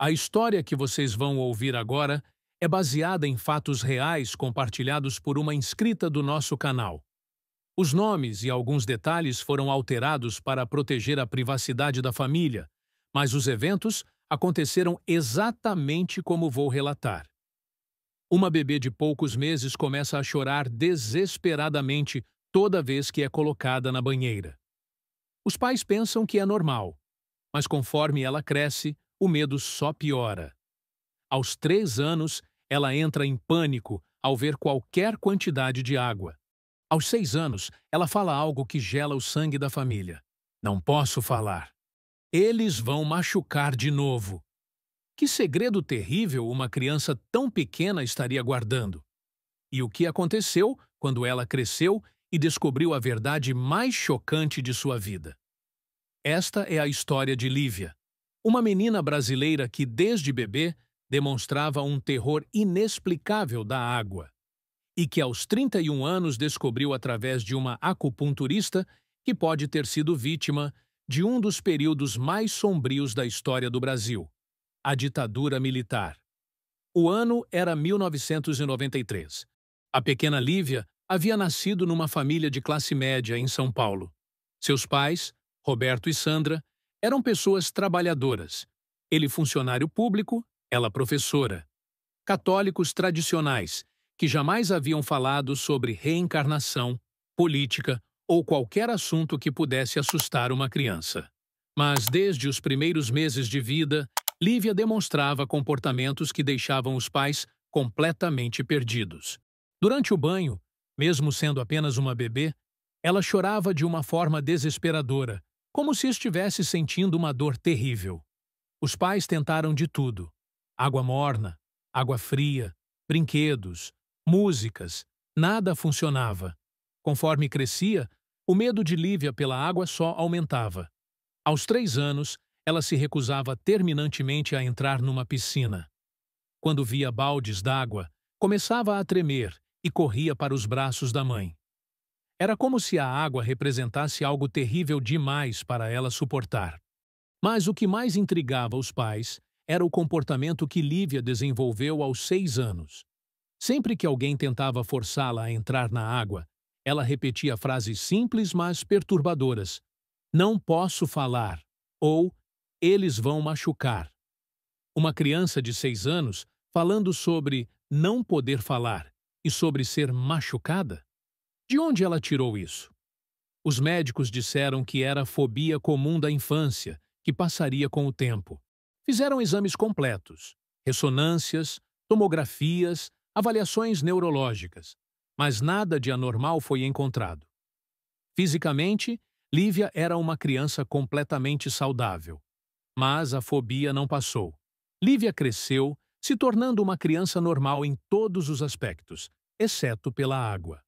A história que vocês vão ouvir agora é baseada em fatos reais compartilhados por uma inscrita do nosso canal. Os nomes e alguns detalhes foram alterados para proteger a privacidade da família, mas os eventos aconteceram exatamente como vou relatar. Uma bebê de poucos meses começa a chorar desesperadamente toda vez que é colocada na banheira. Os pais pensam que é normal, mas conforme ela cresce, o medo só piora. Aos 3 anos, ela entra em pânico ao ver qualquer quantidade de água. Aos 6 anos, ela fala algo que gela o sangue da família. Não posso falar. Eles vão machucar de novo. Que segredo terrível uma criança tão pequena estaria guardando? E o que aconteceu quando ela cresceu e descobriu a verdade mais chocante de sua vida? Esta é a história de Lívia, uma menina brasileira que, desde bebê, demonstrava um terror inexplicável da água e que aos 31 anos descobriu através de uma acupunturista que pode ter sido vítima de um dos períodos mais sombrios da história do Brasil, a ditadura militar. O ano era 1993. A pequena Lívia havia nascido numa família de classe média em São Paulo. Seus pais, Roberto e Sandra, eram pessoas trabalhadoras. Ele funcionário público, ela professora. Católicos tradicionais, que jamais haviam falado sobre reencarnação, política ou qualquer assunto que pudesse assustar uma criança. Mas desde os primeiros meses de vida, Lívia demonstrava comportamentos que deixavam os pais completamente perdidos. Durante o banho, mesmo sendo apenas uma bebê, ela chorava de uma forma desesperadora, como se estivesse sentindo uma dor terrível. Os pais tentaram de tudo: água morna, água fria, brinquedos, músicas, nada funcionava. Conforme crescia, o medo de Lívia pela água só aumentava. Aos 3 anos, ela se recusava terminantemente a entrar numa piscina. Quando via baldes d'água, começava a tremer e corria para os braços da mãe. Era como se a água representasse algo terrível demais para ela suportar. Mas o que mais intrigava os pais era o comportamento que Lívia desenvolveu aos 6 anos. Sempre que alguém tentava forçá-la a entrar na água, ela repetia frases simples, mas perturbadoras. Não posso falar, ou eles vão machucar. Uma criança de 6 anos falando sobre não poder falar e sobre ser machucada? De onde ela tirou isso? Os médicos disseram que era fobia comum da infância, que passaria com o tempo. Fizeram exames completos, ressonâncias, tomografias, avaliações neurológicas, mas nada de anormal foi encontrado. Fisicamente, Lívia era uma criança completamente saudável, mas a fobia não passou. Lívia cresceu, se tornando uma criança normal em todos os aspectos, exceto pela água.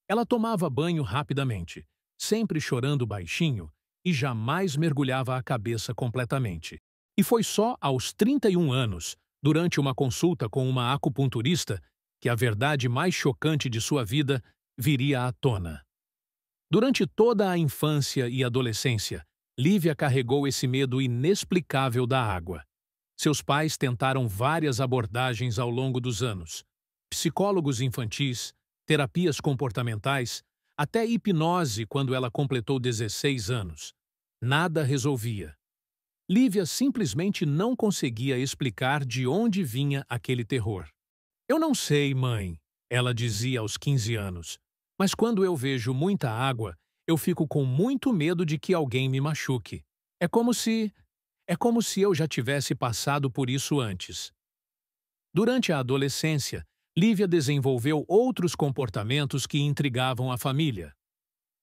Ela tomava banho rapidamente, sempre chorando baixinho, e jamais mergulhava a cabeça completamente. E foi só aos 31 anos, durante uma consulta com uma acupunturista, que a verdade mais chocante de sua vida viria à tona. Durante toda a infância e adolescência, Lívia carregou esse medo inexplicável da água. Seus pais tentaram várias abordagens ao longo dos anos. Psicólogos infantis, terapias comportamentais, até hipnose quando ela completou 16 anos. Nada resolvia. Lívia simplesmente não conseguia explicar de onde vinha aquele terror. Eu não sei, mãe, ela dizia aos 15 anos, mas quando eu vejo muita água, eu fico com muito medo de que alguém me machuque. É como se eu já tivesse passado por isso antes. Durante a adolescência, Lívia desenvolveu outros comportamentos que intrigavam a família.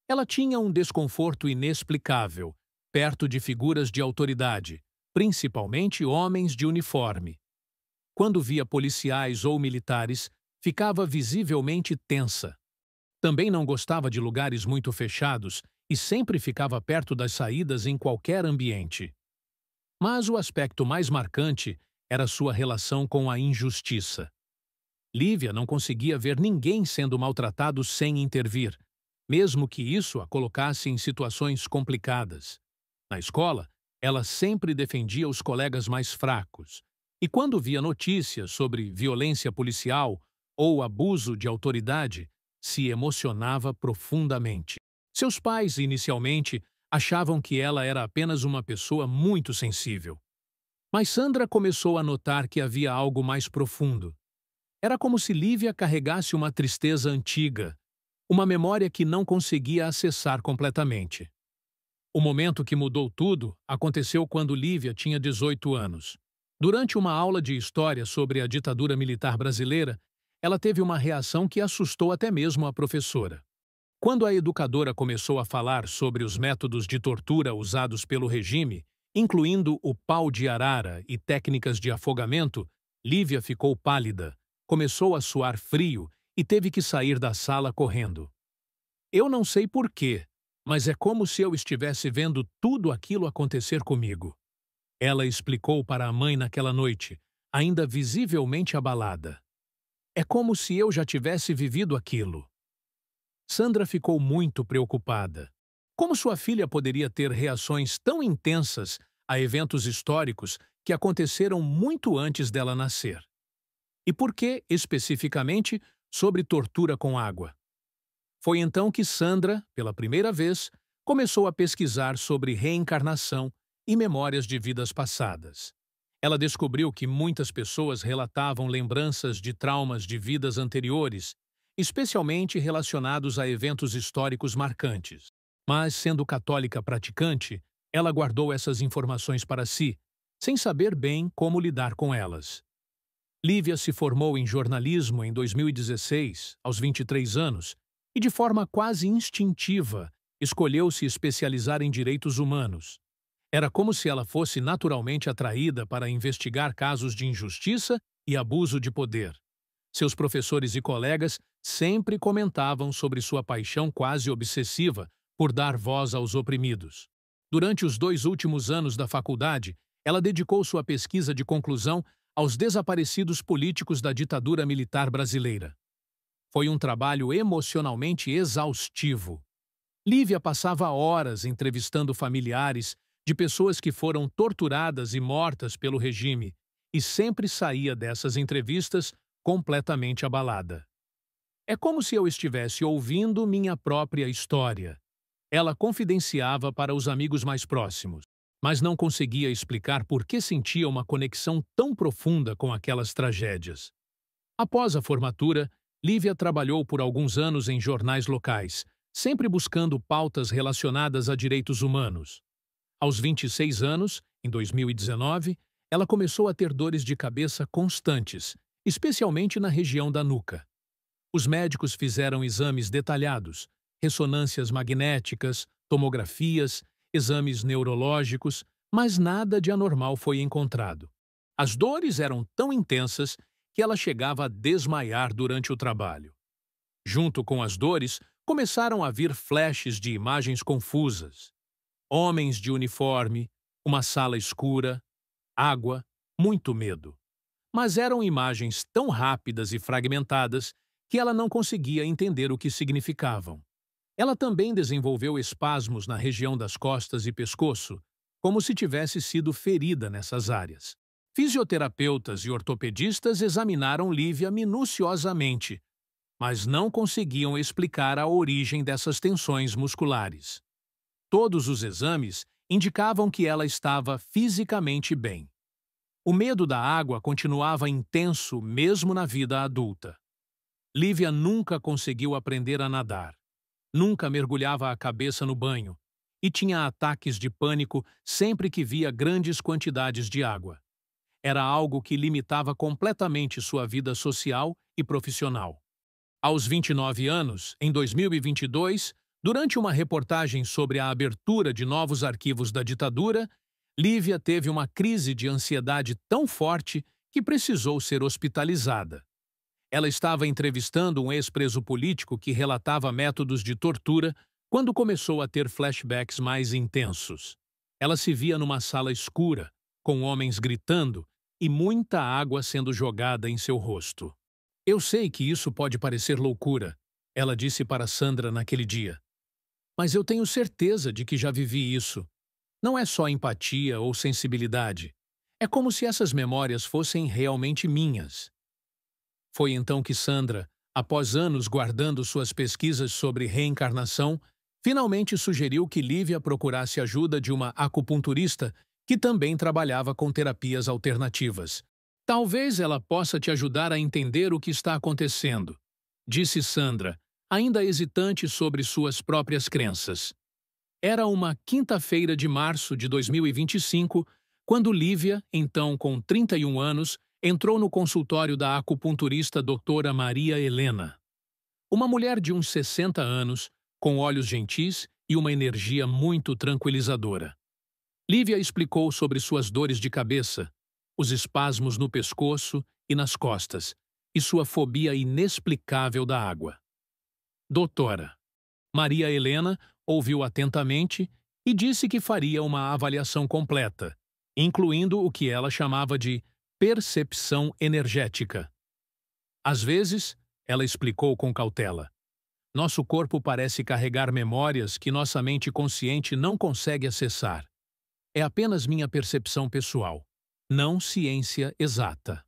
Ela tinha um desconforto inexplicável, perto de figuras de autoridade, principalmente homens de uniforme. Quando via policiais ou militares, ficava visivelmente tensa. Também não gostava de lugares muito fechados e sempre ficava perto das saídas em qualquer ambiente. Mas o aspecto mais marcante era sua relação com a injustiça. Lívia não conseguia ver ninguém sendo maltratado sem intervir, mesmo que isso a colocasse em situações complicadas. Na escola, ela sempre defendia os colegas mais fracos, E quando via notícias sobre violência policial ou abuso de autoridade, se emocionava profundamente. Seus pais, inicialmente, achavam que ela era apenas uma pessoa muito sensível. Mas Sandra começou a notar que havia algo mais profundo. Era como se Lívia carregasse uma tristeza antiga, uma memória que não conseguia acessar completamente. O momento que mudou tudo aconteceu quando Lívia tinha 18 anos. Durante uma aula de história sobre a ditadura militar brasileira, ela teve uma reação que assustou até mesmo a professora. Quando a educadora começou a falar sobre os métodos de tortura usados pelo regime, incluindo o pau de arara e técnicas de afogamento, Lívia ficou pálida, começou a suar frio e teve que sair da sala correndo. Eu não sei por quê, mas é como se eu estivesse vendo tudo aquilo acontecer comigo. Ela explicou para a mãe naquela noite, ainda visivelmente abalada. É como se eu já tivesse vivido aquilo. Sandra ficou muito preocupada. Como sua filha poderia ter reações tão intensas a eventos históricos que aconteceram muito antes dela nascer? E por que, especificamente, sobre tortura com água? Foi então que Sandra, pela primeira vez, começou a pesquisar sobre reencarnação e memórias de vidas passadas. Ela descobriu que muitas pessoas relatavam lembranças de traumas de vidas anteriores, especialmente relacionados a eventos históricos marcantes. Mas, sendo católica praticante, ela guardou essas informações para si, sem saber bem como lidar com elas. Lívia se formou em jornalismo em 2016, aos 23 anos, e de forma quase instintiva, escolheu se especializar em direitos humanos. Era como se ela fosse naturalmente atraída para investigar casos de injustiça e abuso de poder. Seus professores e colegas sempre comentavam sobre sua paixão quase obsessiva por dar voz aos oprimidos. Durante os 2 últimos anos da faculdade, ela dedicou sua pesquisa de conclusão aos desaparecidos políticos da ditadura militar brasileira. Foi um trabalho emocionalmente exaustivo. Lívia passava horas entrevistando familiares de pessoas que foram torturadas e mortas pelo regime e sempre saía dessas entrevistas completamente abalada. É como se eu estivesse ouvindo minha própria história. Ela confidenciava para os amigos mais próximos, mas não conseguia explicar por que sentia uma conexão tão profunda com aquelas tragédias. Após a formatura, Lívia trabalhou por alguns anos em jornais locais, sempre buscando pautas relacionadas a direitos humanos. Aos 26 anos, em 2019, ela começou a ter dores de cabeça constantes, especialmente na região da nuca. Os médicos fizeram exames detalhados, ressonâncias magnéticas, tomografias, exames neurológicos, mas nada de anormal foi encontrado. As dores eram tão intensas que ela chegava a desmaiar durante o trabalho. Junto com as dores, começaram a vir flashes de imagens confusas. Homens de uniforme, uma sala escura, água, muito medo. Mas eram imagens tão rápidas e fragmentadas que ela não conseguia entender o que significavam. Ela também desenvolveu espasmos na região das costas e pescoço, como se tivesse sido ferida nessas áreas. Fisioterapeutas e ortopedistas examinaram Lívia minuciosamente, mas não conseguiam explicar a origem dessas tensões musculares. Todos os exames indicavam que ela estava fisicamente bem. O medo da água continuava intenso mesmo na vida adulta. Lívia nunca conseguiu aprender a nadar, nunca mergulhava a cabeça no banho e tinha ataques de pânico sempre que via grandes quantidades de água. Era algo que limitava completamente sua vida social e profissional. Aos 29 anos, em 2022, durante uma reportagem sobre a abertura de novos arquivos da ditadura, Lívia teve uma crise de ansiedade tão forte que precisou ser hospitalizada. Ela estava entrevistando um ex-preso político que relatava métodos de tortura quando começou a ter flashbacks mais intensos. Ela se via numa sala escura, com homens gritando e muita água sendo jogada em seu rosto. Eu sei que isso pode parecer loucura, ela disse para Sandra naquele dia. Mas eu tenho certeza de que já vivi isso. Não é só empatia ou sensibilidade. É como se essas memórias fossem realmente minhas. Foi então que Sandra, após anos guardando suas pesquisas sobre reencarnação, finalmente sugeriu que Lívia procurasse ajuda de uma acupunturista que também trabalhava com terapias alternativas. Talvez ela possa te ajudar a entender o que está acontecendo, disse Sandra, ainda hesitante sobre suas próprias crenças. Era uma quinta-feira de março de 2025, quando Lívia, então com 31 anos, entrou no consultório da acupunturista doutora Maria Helena. Uma mulher de uns 60 anos, com olhos gentis e uma energia muito tranquilizadora. Lívia explicou sobre suas dores de cabeça, os espasmos no pescoço e nas costas, e sua fobia inexplicável da água. Doutora. Maria Helena ouviu atentamente e disse que faria uma avaliação completa, incluindo o que ela chamava de percepção energética. Às vezes, ela explicou com cautela, nosso corpo parece carregar memórias que nossa mente consciente não consegue acessar. É apenas minha percepção pessoal, não ciência exata.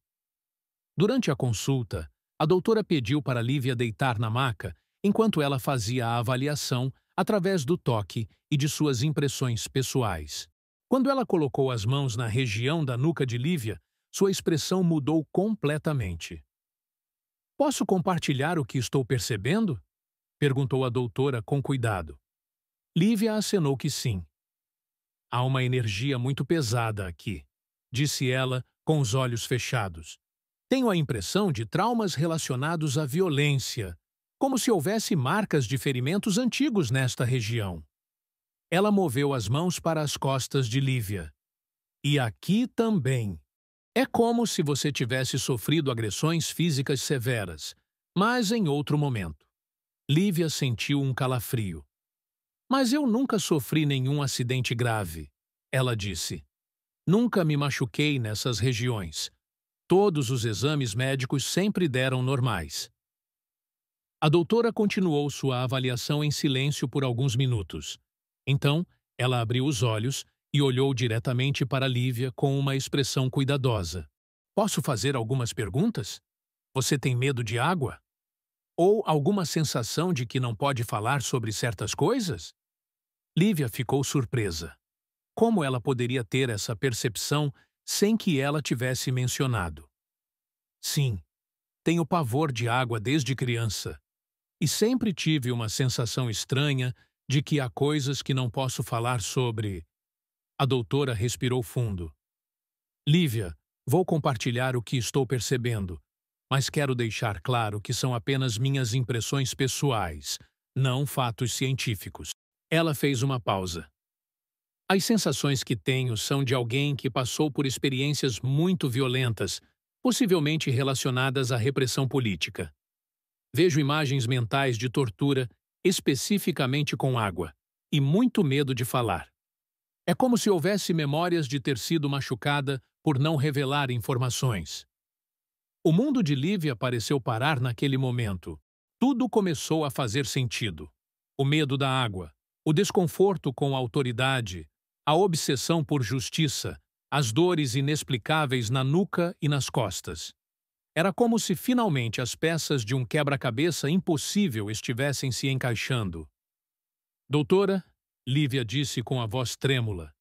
Durante a consulta, a doutora pediu para Lívia deitar na maca enquanto ela fazia a avaliação através do toque e de suas impressões pessoais. Quando ela colocou as mãos na região da nuca de Lívia, sua expressão mudou completamente. Posso compartilhar o que estou percebendo? Perguntou a doutora com cuidado. Lívia acenou que sim. Há uma energia muito pesada aqui, disse ela com os olhos fechados. Tenho a impressão de traumas relacionados à violência, como se houvesse marcas de ferimentos antigos nesta região. Ela moveu as mãos para as costas de Lívia. E aqui também. É como se você tivesse sofrido agressões físicas severas, mas em outro momento. Lívia sentiu um calafrio. Mas eu nunca sofri nenhum acidente grave, ela disse. Nunca me machuquei nessas regiões. Todos os exames médicos sempre deram normais. A doutora continuou sua avaliação em silêncio por alguns minutos. Então, ela abriu os olhos e olhou diretamente para Lívia com uma expressão cuidadosa. Posso fazer algumas perguntas? Você tem medo de água? Ou alguma sensação de que não pode falar sobre certas coisas? Lívia ficou surpresa. Como ela poderia ter essa percepção sem que ela tivesse mencionado? Sim, tenho pavor de água desde criança. E sempre tive uma sensação estranha de que há coisas que não posso falar sobre. A doutora respirou fundo. Lívia, vou compartilhar o que estou percebendo, mas quero deixar claro que são apenas minhas impressões pessoais, não fatos científicos. Ela fez uma pausa. As sensações que tenho são de alguém que passou por experiências muito violentas, possivelmente relacionadas à repressão política. Vejo imagens mentais de tortura, especificamente com água, e muito medo de falar. É como se houvesse memórias de ter sido machucada por não revelar informações. O mundo de Lívia pareceu parar naquele momento. Tudo começou a fazer sentido. O medo da água, o desconforto com a autoridade, a obsessão por justiça, as dores inexplicáveis na nuca e nas costas. Era como se finalmente as peças de um quebra-cabeça impossível estivessem se encaixando. Doutora, Lívia disse com a voz trêmula,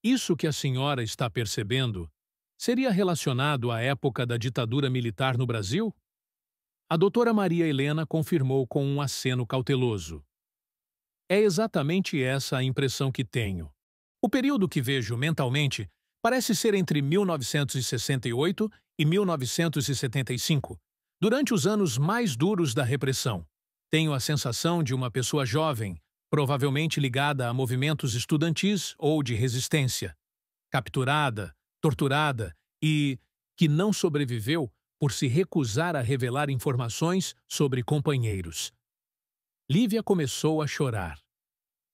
isso que a senhora está percebendo seria relacionado à época da ditadura militar no Brasil? A doutora Maria Helena confirmou com um aceno cauteloso. É exatamente essa a impressão que tenho. O período que vejo mentalmente parece ser entre 1968 e 1975, durante os anos mais duros da repressão. Tenho a sensação de uma pessoa jovem, provavelmente ligada a movimentos estudantis ou de resistência, capturada, torturada e que não sobreviveu por se recusar a revelar informações sobre companheiros. Lívia começou a chorar.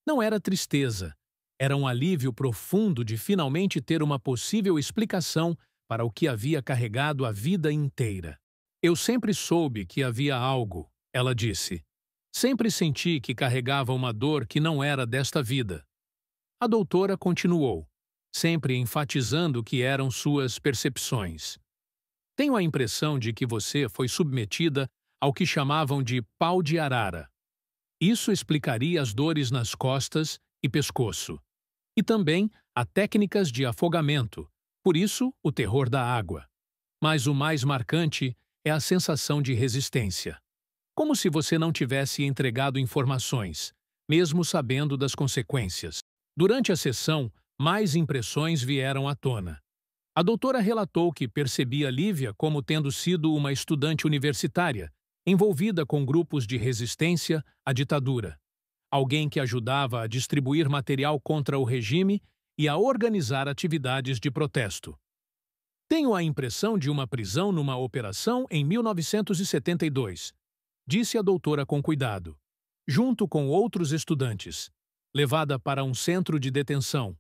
Não era tristeza, era um alívio profundo de finalmente ter uma possível explicação para o que havia carregado a vida inteira. Eu sempre soube que havia algo, ela disse. Sempre senti que carregava uma dor que não era desta vida. A doutora continuou. sempre enfatizando que eram suas percepções. Tenho a impressão de que você foi submetida ao que chamavam de pau de arara. Isso explicaria as dores nas costas e pescoço. E também há técnicas de afogamento, por isso o terror da água. Mas o mais marcante é a sensação de resistência. Como se você não tivesse entregado informações, mesmo sabendo das consequências. Durante a sessão, mais impressões vieram à tona. A doutora relatou que percebia Lívia como tendo sido uma estudante universitária, envolvida com grupos de resistência à ditadura. Alguém que ajudava a distribuir material contra o regime e a organizar atividades de protesto. Tenho a impressão de uma prisão numa operação em 1972, disse a doutora com cuidado, junto com outros estudantes, levada para um centro de detenção,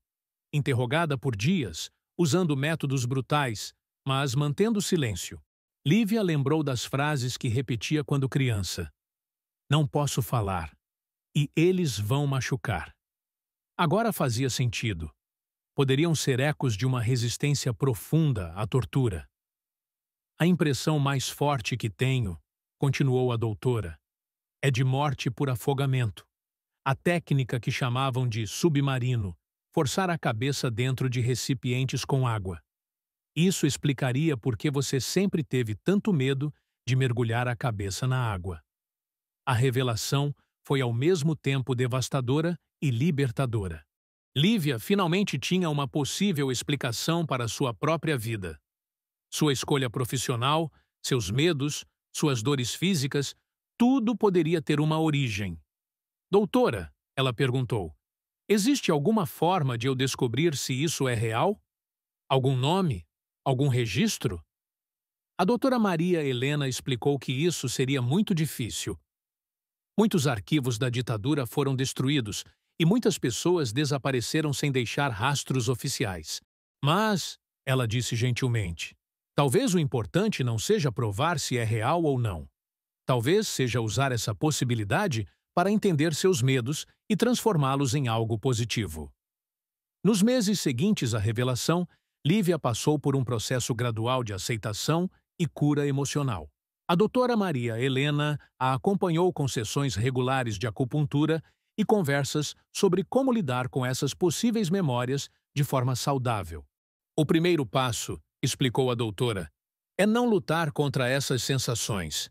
interrogada por dias, usando métodos brutais, mas mantendo silêncio. Lívia lembrou das frases que repetia quando criança. Não posso falar. E eles vão machucar. Agora fazia sentido. Poderiam ser ecos de uma resistência profunda à tortura. A impressão mais forte que tenho, continuou a doutora, é de morte por afogamento. A técnica que chamavam de submarino, forçar a cabeça dentro de recipientes com água. Isso explicaria por que você sempre teve tanto medo de mergulhar a cabeça na água. A revelação foi ao mesmo tempo devastadora e libertadora. Lívia finalmente tinha uma possível explicação para sua própria vida. Sua escolha profissional, seus medos, suas dores físicas, tudo poderia ter uma origem. Doutora, ela perguntou, existe alguma forma de eu descobrir se isso é real? Algum nome? Algum registro? A doutora Maria Helena explicou que isso seria muito difícil. Muitos arquivos da ditadura foram destruídos e muitas pessoas desapareceram sem deixar rastros oficiais. Mas, ela disse gentilmente, talvez o importante não seja provar se é real ou não. Talvez seja usar essa possibilidade para entender seus medos e transformá-los em algo positivo. Nos meses seguintes à revelação, Lívia passou por um processo gradual de aceitação e cura emocional. A doutora Maria Helena a acompanhou com sessões regulares de acupuntura e conversas sobre como lidar com essas possíveis memórias de forma saudável. O primeiro passo, explicou a doutora, é não lutar contra essas sensações.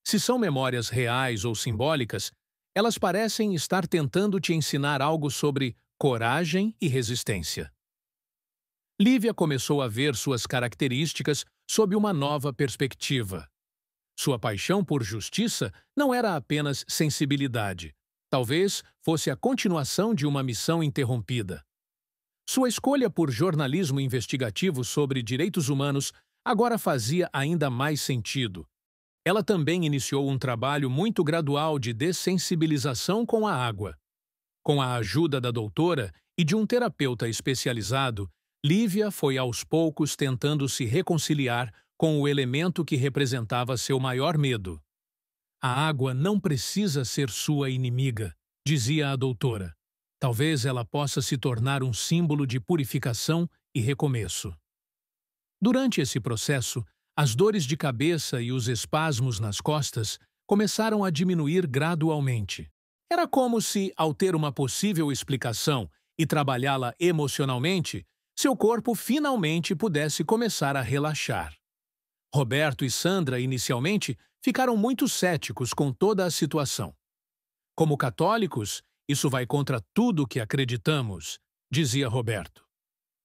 Se são memórias reais ou simbólicas, elas parecem estar tentando te ensinar algo sobre coragem e resistência. Lívia começou a ver suas características sob uma nova perspectiva. Sua paixão por justiça não era apenas sensibilidade. Talvez fosse a continuação de uma missão interrompida. Sua escolha por jornalismo investigativo sobre direitos humanos agora fazia ainda mais sentido. Ela também iniciou um trabalho muito gradual de dessensibilização com a água. Com a ajuda da doutora e de um terapeuta especializado, Lívia foi aos poucos tentando se reconciliar com o elemento que representava seu maior medo. A água não precisa ser sua inimiga, dizia a doutora. Talvez ela possa se tornar um símbolo de purificação e recomeço. Durante esse processo, as dores de cabeça e os espasmos nas costas começaram a diminuir gradualmente. Era como se, ao ter uma possível explicação e trabalhá-la emocionalmente, seu corpo finalmente pudesse começar a relaxar. Roberto e Sandra, inicialmente, ficaram muito céticos com toda a situação. Como católicos, isso vai contra tudo que acreditamos, dizia Roberto.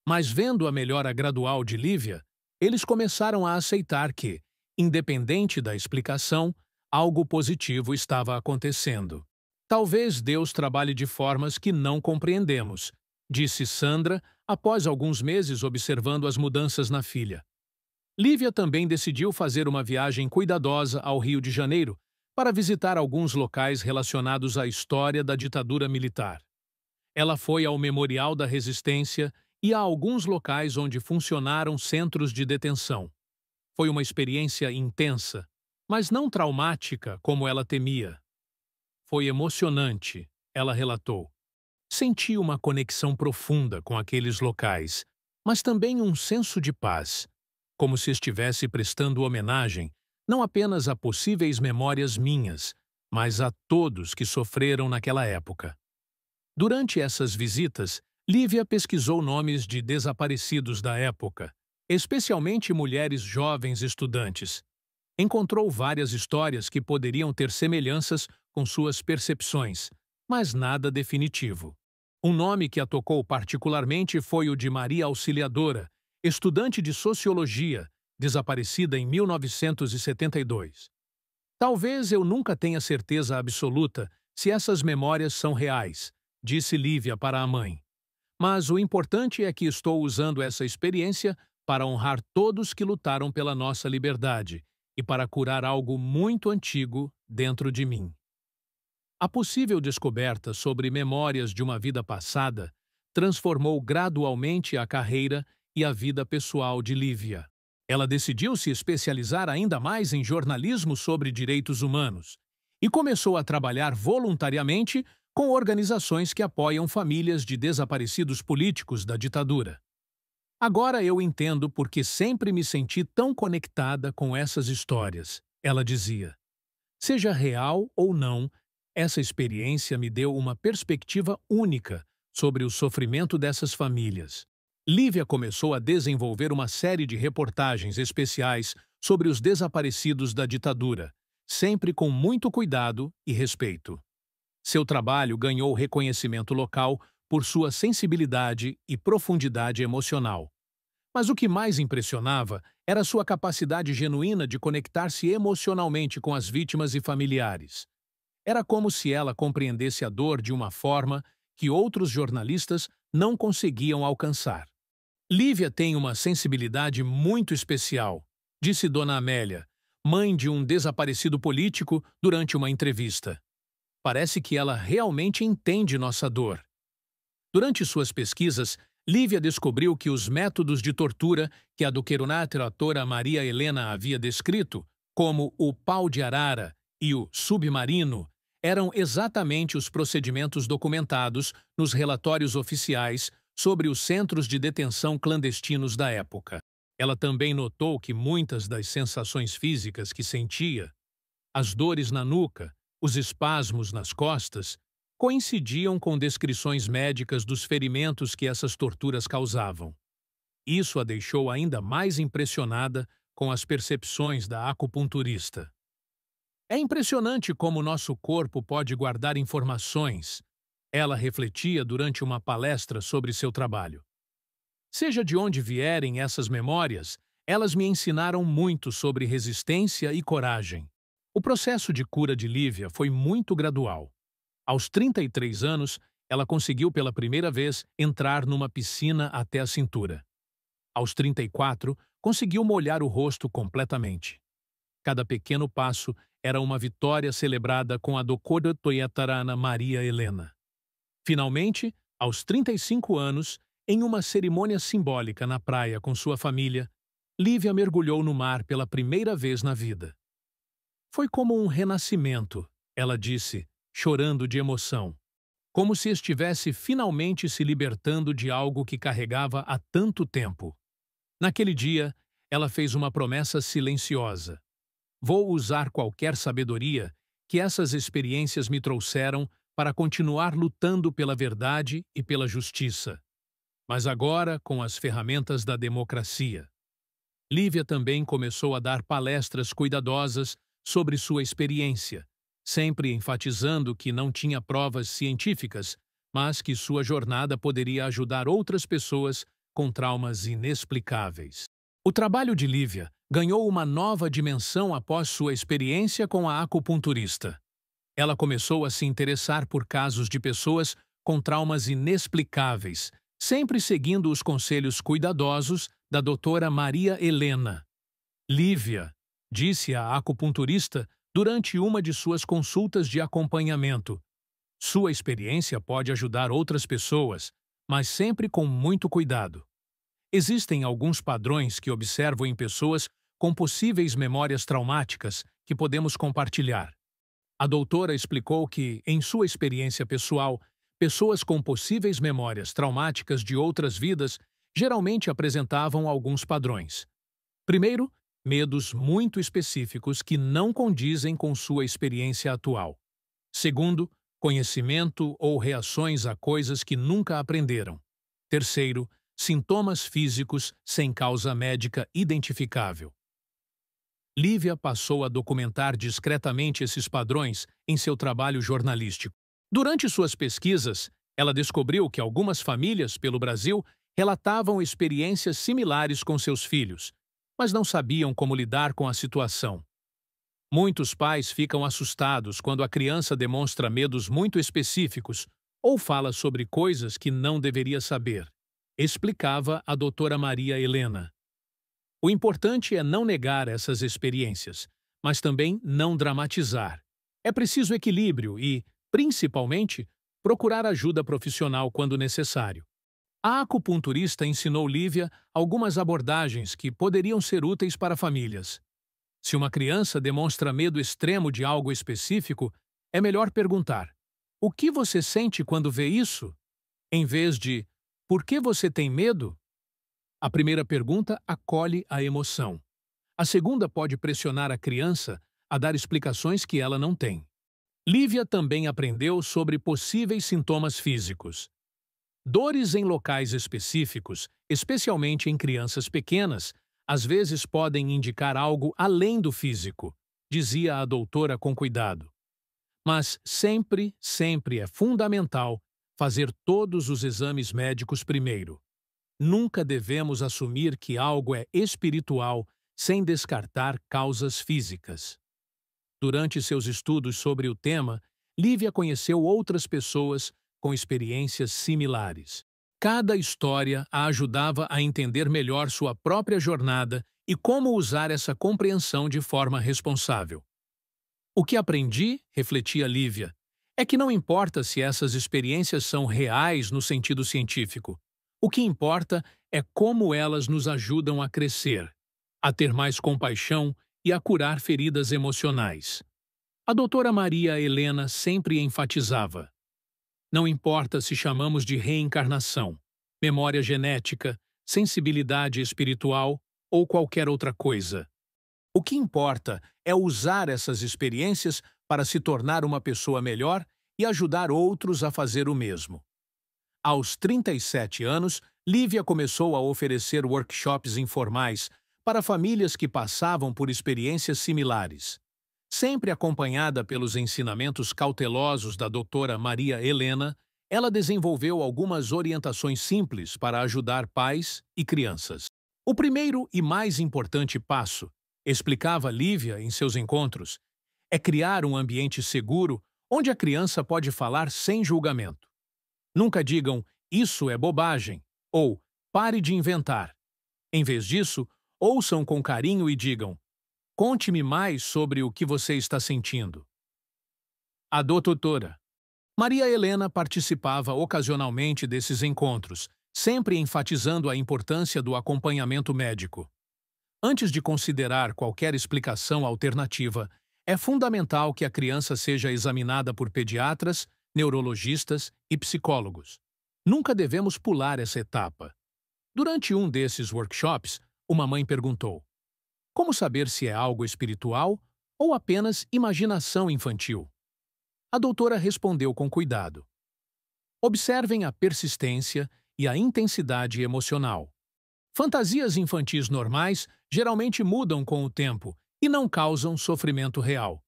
Mas vendo a melhora gradual de Lívia, eles começaram a aceitar que, independente da explicação, algo positivo estava acontecendo. Talvez Deus trabalhe de formas que não compreendemos, disse Sandra após alguns meses observando as mudanças na filha. Lívia também decidiu fazer uma viagem cuidadosa ao Rio de Janeiro para visitar alguns locais relacionados à história da ditadura militar. Ela foi ao Memorial da Resistência e a alguns locais onde funcionaram centros de detenção. Foi uma experiência intensa, mas não traumática como ela temia. Foi emocionante, ela relatou. Senti uma conexão profunda com aqueles locais, mas também um senso de paz, como se estivesse prestando homenagem não apenas a possíveis memórias minhas, mas a todos que sofreram naquela época. Durante essas visitas, Lívia pesquisou nomes de desaparecidos da época, especialmente mulheres jovens estudantes. Encontrou várias histórias que poderiam ter semelhanças com suas percepções, mas nada definitivo. Um nome que a tocou particularmente foi o de Maria Auxiliadora, estudante de sociologia, desaparecida em 1972. Talvez eu nunca tenha certeza absoluta se essas memórias são reais, disse Lívia para a mãe. Mas o importante é que estou usando essa experiência para honrar todos que lutaram pela nossa liberdade e para curar algo muito antigo dentro de mim. A possível descoberta sobre memórias de uma vida passada transformou gradualmente a carreira e a vida pessoal de Lívia. Ela decidiu se especializar ainda mais em jornalismo sobre direitos humanos e começou a trabalhar voluntariamente com organizações que apoiam famílias de desaparecidos políticos da ditadura. Agora eu entendo por que sempre me senti tão conectada com essas histórias, ela dizia. Seja real ou não, essa experiência me deu uma perspectiva única sobre o sofrimento dessas famílias. Lívia começou a desenvolver uma série de reportagens especiais sobre os desaparecidos da ditadura, sempre com muito cuidado e respeito. Seu trabalho ganhou reconhecimento local por sua sensibilidade e profundidade emocional. Mas o que mais impressionava era sua capacidade genuína de conectar-se emocionalmente com as vítimas e familiares. Era como se ela compreendesse a dor de uma forma que outros jornalistas não conseguiam alcançar. Lívia tem uma sensibilidade muito especial, disse Dona Amélia, mãe de um desaparecido político, durante uma entrevista. Parece que ela realmente entende nossa dor. Durante suas pesquisas, Lívia descobriu que os métodos de tortura que a doutora Maria Helena havia descrito, como o pau de arara e o submarino, eram exatamente os procedimentos documentados nos relatórios oficiais sobre os centros de detenção clandestinos da época. Ela também notou que muitas das sensações físicas que sentia, as dores na nuca, os espasmos nas costas, coincidiam com descrições médicas dos ferimentos que essas torturas causavam. Isso a deixou ainda mais impressionada com as percepções da acupunturista. É impressionante como nosso corpo pode guardar informações, ela refletia durante uma palestra sobre seu trabalho. Seja de onde vierem essas memórias, elas me ensinaram muito sobre resistência e coragem. O processo de cura de Lívia foi muito gradual. Aos 33 anos, ela conseguiu pela primeira vez entrar numa piscina até a cintura. Aos 34, conseguiu molhar o rosto completamente. Cada pequeno passo era uma vitória celebrada com a doutora Maria Helena. Finalmente, aos 35 anos, em uma cerimônia simbólica na praia com sua família, Lívia mergulhou no mar pela primeira vez na vida. Foi como um renascimento, ela disse, chorando de emoção, como se estivesse finalmente se libertando de algo que carregava há tanto tempo. Naquele dia, ela fez uma promessa silenciosa. Vou usar qualquer sabedoria que essas experiências me trouxeram para continuar lutando pela verdade e pela justiça. Mas agora com as ferramentas da democracia. Lívia também começou a dar palestras cuidadosas sobre sua experiência, sempre enfatizando que não tinha provas científicas, mas que sua jornada poderia ajudar outras pessoas com traumas inexplicáveis. O trabalho de Lívia ganhou uma nova dimensão após sua experiência com a acupunturista. Ela começou a se interessar por casos de pessoas com traumas inexplicáveis, sempre seguindo os conselhos cuidadosos da doutora Maria Helena. Lívia, disse a acupunturista durante uma de suas consultas de acompanhamento, sua experiência pode ajudar outras pessoas, mas sempre com muito cuidado. Existem alguns padrões que observo em pessoas com possíveis memórias traumáticas que podemos compartilhar. A doutora explicou que, em sua experiência pessoal, pessoas com possíveis memórias traumáticas de outras vidas geralmente apresentavam alguns padrões. Primeiro, medos muito específicos que não condizem com sua experiência atual. Segundo, conhecimento ou reações a coisas que nunca aprenderam. Terceiro, sintomas físicos sem causa médica identificável. Lívia passou a documentar discretamente esses padrões em seu trabalho jornalístico. Durante suas pesquisas, ela descobriu que algumas famílias pelo Brasil relatavam experiências similares com seus filhos, mas não sabiam como lidar com a situação. Muitos pais ficam assustados quando a criança demonstra medos muito específicos ou fala sobre coisas que não deveria saber, explicava a doutora Maria Helena. O importante é não negar essas experiências, mas também não dramatizar. É preciso equilíbrio e, principalmente, procurar ajuda profissional quando necessário. A acupunturista ensinou Lívia algumas abordagens que poderiam ser úteis para famílias. Se uma criança demonstra medo extremo de algo específico, é melhor perguntar: "O que você sente quando vê isso?" em vez de "Por que você tem medo?" A primeira pergunta acolhe a emoção. A segunda pode pressionar a criança a dar explicações que ela não tem. Lívia também aprendeu sobre possíveis sintomas físicos. Dores em locais específicos, especialmente em crianças pequenas, às vezes podem indicar algo além do físico, dizia a doutora com cuidado. Mas sempre, sempre é fundamental fazer todos os exames médicos primeiro. Nunca devemos assumir que algo é espiritual sem descartar causas físicas. Durante seus estudos sobre o tema, Lívia conheceu outras pessoas com experiências similares. Cada história a ajudava a entender melhor sua própria jornada e como usar essa compreensão de forma responsável. O que aprendi, refletia Lívia, é que não importa se essas experiências são reais no sentido científico. O que importa é como elas nos ajudam a crescer, a ter mais compaixão e a curar feridas emocionais. A doutora Maria Helena sempre enfatizava: não importa se chamamos de reencarnação, memória genética, sensibilidade espiritual ou qualquer outra coisa. O que importa é usar essas experiências para se tornar uma pessoa melhor e ajudar outros a fazer o mesmo. Aos 37 anos, Lívia começou a oferecer workshops informais para famílias que passavam por experiências similares. Sempre acompanhada pelos ensinamentos cautelosos da doutora Maria Helena, ela desenvolveu algumas orientações simples para ajudar pais e crianças. O primeiro e mais importante passo, explicava Lívia em seus encontros, é criar um ambiente seguro onde a criança pode falar sem julgamento. Nunca digam, "isso é bobagem", ou "pare de inventar". Em vez disso, ouçam com carinho e digam, "conte-me mais sobre o que você está sentindo." A doutora Maria Helena participava ocasionalmente desses encontros, sempre enfatizando a importância do acompanhamento médico. Antes de considerar qualquer explicação alternativa, é fundamental que a criança seja examinada por pediatras, neurologistas e psicólogos. Nunca devemos pular essa etapa. Durante um desses workshops, uma mãe perguntou: como saber se é algo espiritual ou apenas imaginação infantil? A doutora respondeu com cuidado: observem a persistência e a intensidade emocional. Fantasias infantis normais geralmente mudam com o tempo e não causam sofrimento real.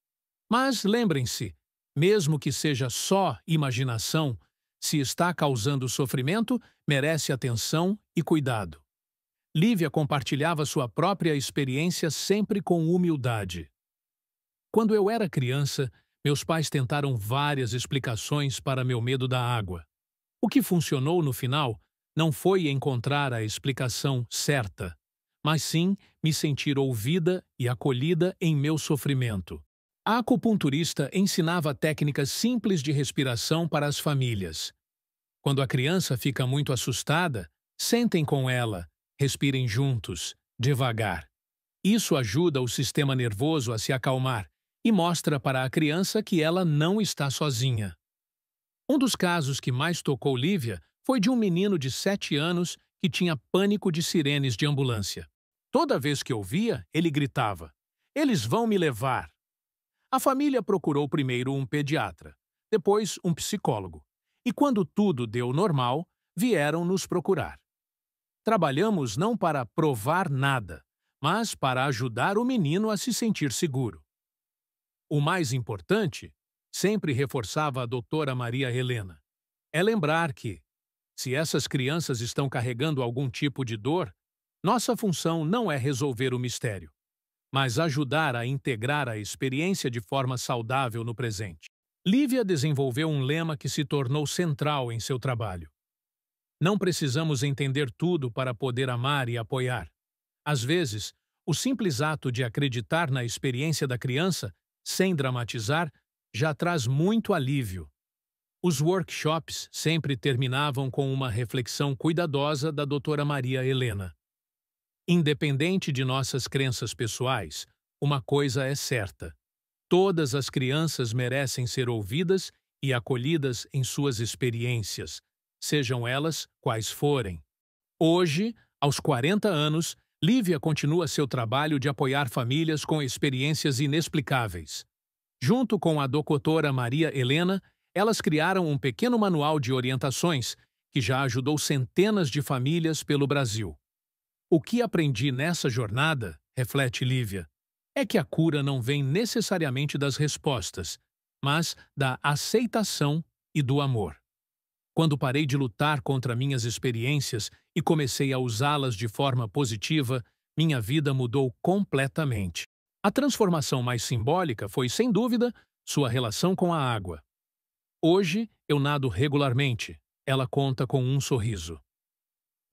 Mas lembrem-se, mesmo que seja só imaginação, se está causando sofrimento, merece atenção e cuidado. Lívia compartilhava sua própria experiência sempre com humildade. Quando eu era criança, meus pais tentaram várias explicações para meu medo da água. O que funcionou no final não foi encontrar a explicação certa, mas sim me sentir ouvida e acolhida em meu sofrimento. A acupunturista ensinava técnicas simples de respiração para as famílias. Quando a criança fica muito assustada, sentem com ela, respirem juntos, devagar. Isso ajuda o sistema nervoso a se acalmar e mostra para a criança que ela não está sozinha. Um dos casos que mais tocou Lívia foi de um menino de 7 anos que tinha pânico de sirenes de ambulância. Toda vez que ouvia, ele gritava: "Eles vão me levar!" A família procurou primeiro um pediatra, depois um psicólogo, e quando tudo deu normal, vieram nos procurar. Trabalhamos não para provar nada, mas para ajudar o menino a se sentir seguro. O mais importante, sempre reforçava a doutora Maria Helena, é lembrar que, se essas crianças estão carregando algum tipo de dor, nossa função não é resolver o mistério, mas ajudar a integrar a experiência de forma saudável no presente. Lívia desenvolveu um lema que se tornou central em seu trabalho. Não precisamos entender tudo para poder amar e apoiar. Às vezes, o simples ato de acreditar na experiência da criança, sem dramatizar, já traz muito alívio. Os workshops sempre terminavam com uma reflexão cuidadosa da doutora Maria Helena. Independente de nossas crenças pessoais, uma coisa é certa: todas as crianças merecem ser ouvidas e acolhidas em suas experiências, sejam elas quais forem. Hoje, aos 40 anos, Lívia continua seu trabalho de apoiar famílias com experiências inexplicáveis. Junto com a doutora Maria Helena, elas criaram um pequeno manual de orientações que já ajudou centenas de famílias pelo Brasil. O que aprendi nessa jornada, reflete Lívia, é que a cura não vem necessariamente das respostas, mas da aceitação e do amor. Quando parei de lutar contra minhas experiências e comecei a usá-las de forma positiva, minha vida mudou completamente. A transformação mais simbólica foi, sem dúvida, sua relação com a água. Hoje, eu nado regularmente. Ela conta com um sorriso.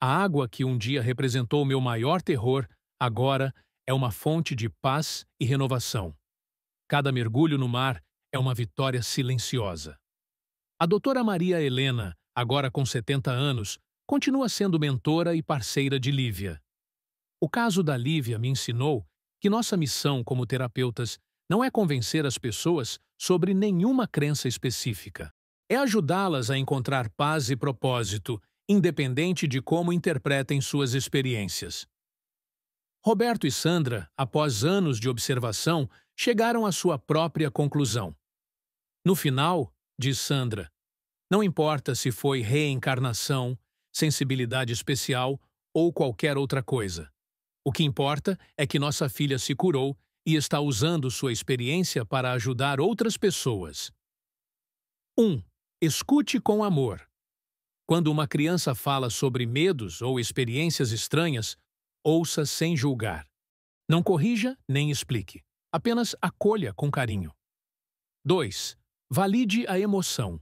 A água que um dia representou meu maior terror, agora é uma fonte de paz e renovação. Cada mergulho no mar é uma vitória silenciosa. A doutora Maria Helena, agora com 70 anos, continua sendo mentora e parceira de Lívia. O caso da Lívia me ensinou que nossa missão como terapeutas não é convencer as pessoas sobre nenhuma crença específica. É ajudá-las a encontrar paz e propósito, independente de como interpretem suas experiências. Roberto e Sandra, após anos de observação, chegaram à sua própria conclusão. No final, diz Sandra, não importa se foi reencarnação, sensibilidade especial ou qualquer outra coisa. O que importa é que nossa filha se curou e está usando sua experiência para ajudar outras pessoas. 1. Escute com amor. Quando uma criança fala sobre medos ou experiências estranhas, ouça sem julgar. Não corrija nem explique. Apenas acolha com carinho. 2. Valide a emoção.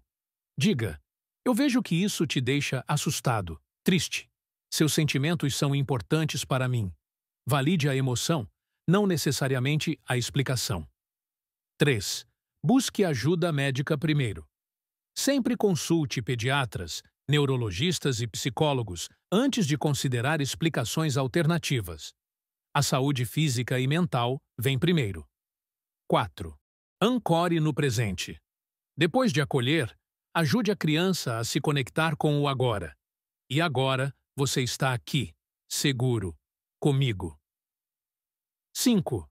Diga: eu vejo que isso te deixa assustado, triste. Seus sentimentos são importantes para mim. Valide a emoção, não necessariamente a explicação. 3. Busque ajuda médica primeiro. Sempre consulte pediatras, neurologistas e psicólogos antes de considerar explicações alternativas. A saúde física e mental vem primeiro. 4. Ancore no presente. Depois de acolher, ajude a criança a se conectar com o agora. E agora você está aqui, seguro, comigo. 5.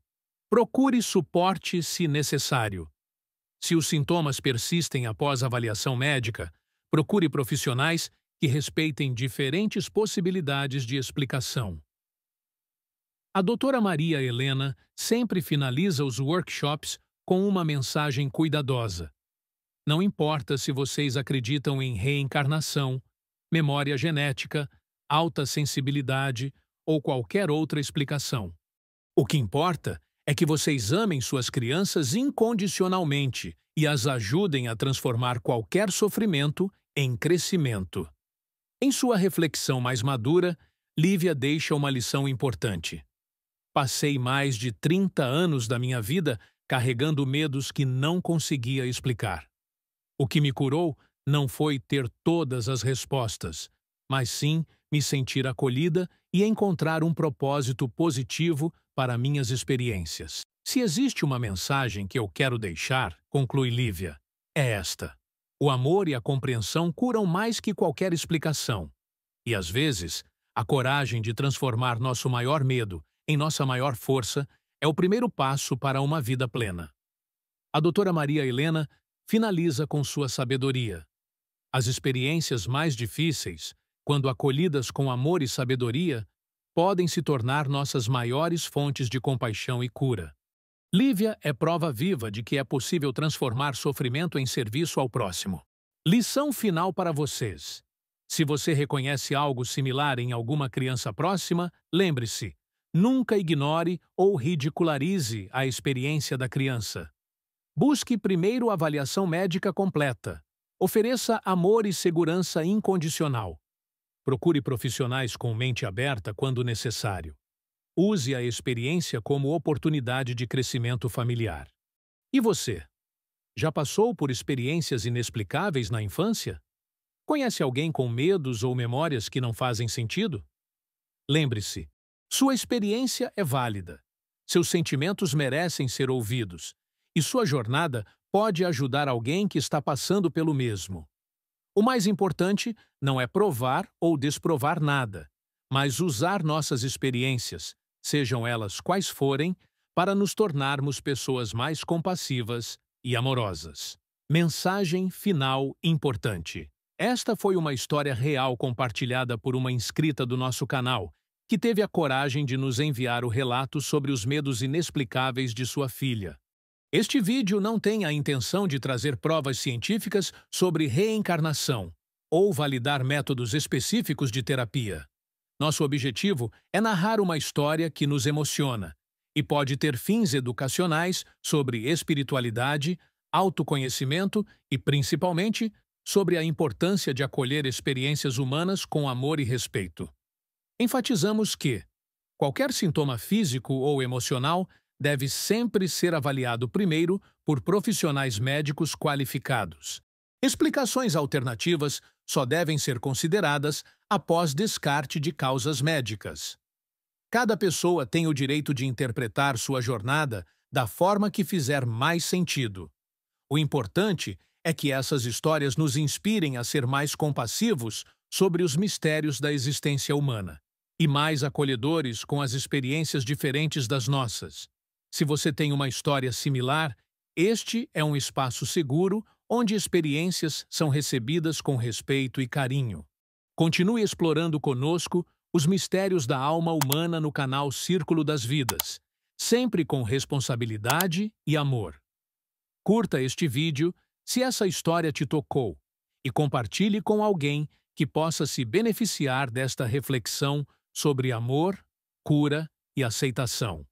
Procure suporte se necessário. Se os sintomas persistem após avaliação médica, procure profissionais que respeitem diferentes possibilidades de explicação. A doutora Maria Helena sempre finaliza os workshops com uma mensagem cuidadosa. Não importa se vocês acreditam em reencarnação, memória genética, alta sensibilidade ou qualquer outra explicação. O que importa é que vocês amem suas crianças incondicionalmente e as ajudem a transformar qualquer sofrimento em crescimento. Em sua reflexão mais madura, Lívia deixa uma lição importante. Passei mais de 30 anos da minha vida carregando medos que não conseguia explicar. O que me curou não foi ter todas as respostas, mas sim me sentir acolhida e encontrar um propósito positivo para minhas experiências. Se existe uma mensagem que eu quero deixar, conclui Lívia, é esta. O amor e a compreensão curam mais que qualquer explicação. E, às vezes, a coragem de transformar nosso maior medo em nossa maior força é o primeiro passo para uma vida plena. A doutora Maria Helena finaliza com sua sabedoria. As experiências mais difíceis, quando acolhidas com amor e sabedoria, podem se tornar nossas maiores fontes de compaixão e cura. Lívia é prova viva de que é possível transformar sofrimento em serviço ao próximo. Lição final para vocês. Se você reconhece algo similar em alguma criança próxima, lembre-se, nunca ignore ou ridicularize a experiência da criança. Busque primeiro avaliação médica completa. Ofereça amor e segurança incondicional. Procure profissionais com mente aberta quando necessário. Use a experiência como oportunidade de crescimento familiar. E você? Já passou por experiências inexplicáveis na infância? Conhece alguém com medos ou memórias que não fazem sentido? Lembre-se, sua experiência é válida. Seus sentimentos merecem ser ouvidos. E sua jornada pode ajudar alguém que está passando pelo mesmo. O mais importante não é provar ou desprovar nada, mas usar nossas experiências, sejam elas quais forem, para nos tornarmos pessoas mais compassivas e amorosas. Mensagem final importante. Esta foi uma história real compartilhada por uma inscrita do nosso canal, que teve a coragem de nos enviar o relato sobre os medos inexplicáveis de sua filha. Este vídeo não tem a intenção de trazer provas científicas sobre reencarnação ou validar métodos específicos de terapia. Nosso objetivo é narrar uma história que nos emociona e pode ter fins educacionais sobre espiritualidade, autoconhecimento e, principalmente, sobre a importância de acolher experiências humanas com amor e respeito. Enfatizamos que qualquer sintoma físico ou emocional deve sempre ser avaliado primeiro por profissionais médicos qualificados. Explicações alternativas só devem ser consideradas após descarte de causas médicas. Cada pessoa tem o direito de interpretar sua jornada da forma que fizer mais sentido. O importante é que essas histórias nos inspirem a ser mais compassivos sobre os mistérios da existência humana e mais acolhedores com as experiências diferentes das nossas. Se você tem uma história similar, este é um espaço seguro onde experiências são recebidas com respeito e carinho. Continue explorando conosco os mistérios da alma humana no canal Círculo das Vidas, sempre com responsabilidade e amor. Curta este vídeo se essa história te tocou e compartilhe com alguém que possa se beneficiar desta reflexão sobre amor, cura e aceitação.